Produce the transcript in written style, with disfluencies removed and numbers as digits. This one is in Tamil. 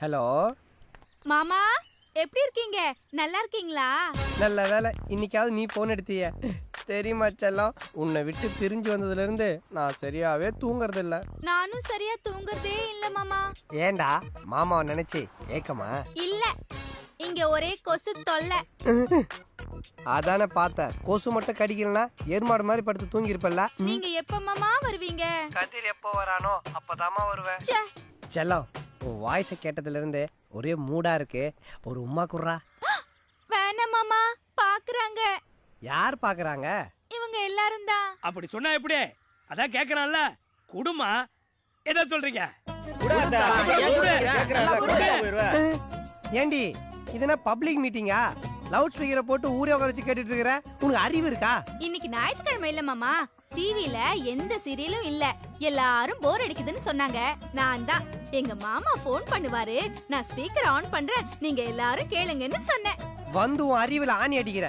ஹலோ மாமா எப்படி இருக்கீங்க? நல்லா இருக்கீங்களா? நல்ல வேலை இன்னைக்காவது நீ போன் எடுத்திய. தெரியுமா செல்லம், உன்னை விட்டு பிரிஞ்சு வந்ததுல இருந்து நான் சரியாவே தூங்குறது இல்ல. நானும் சரியா தூங்குறதே இல்ல மாமா. ஏண்டா மாமாவை நினைச்சு ஏக்கமா? இல்ல, இங்க ஒரே கொசு தொல்லை. அதானே பார்த்த, கொசு மட்டும் கடிக்கலனா எருமாடு மாதிரி படுத்து தூங்கி இருப்பல்ல. நீங்க எப்ப மாமா வருவீங்க? கதிர் எப்போ வரானோ அப்பதாமா வருவேன். ச்சே, செல்லம், உன் வாய்ஸை கேட்டதுல இருந்து ஒரே மூடா இருக்கு. ஒரு உம்மா குர்ரா. வேணாம் மாமா, பாக்குறாங்க. யார் பாக்குறாங்க? இவங்க எல்லாரும் தான். அப்படி சொன்னா எப்படி? அதான் கேக்குறான்ல, குடுமா என்ன சொல்றீங்க? ஏண்டி இதுனா பப்ளிக் மீட்டிங்கா? லவுட் ஸ்பீக்கரை போட்டு ஊரே உட்கார வச்சு கேட்டுட்டு இருக்கிற, உனக்கு அறிவு இருக்கா? இன்னைக்கு ஞாயிற்றுக்கிழமை இல்ல மாமா. டிவில எந்த சீரியலும் இல்ல. எல்லாரும் போர் அடிக்குதுன்னு சொன்னாங்க. நான் தான் எங்க மாமா போன் பண்ணுவாரு, நான் ஸ்பீக்கர் ஆன் பண்றேன், நீங்க எல்லாரும் கேளுங்கன்னு சொன்னேன். வந்து உன் அறிவுல ஆணி அடிக்கிற.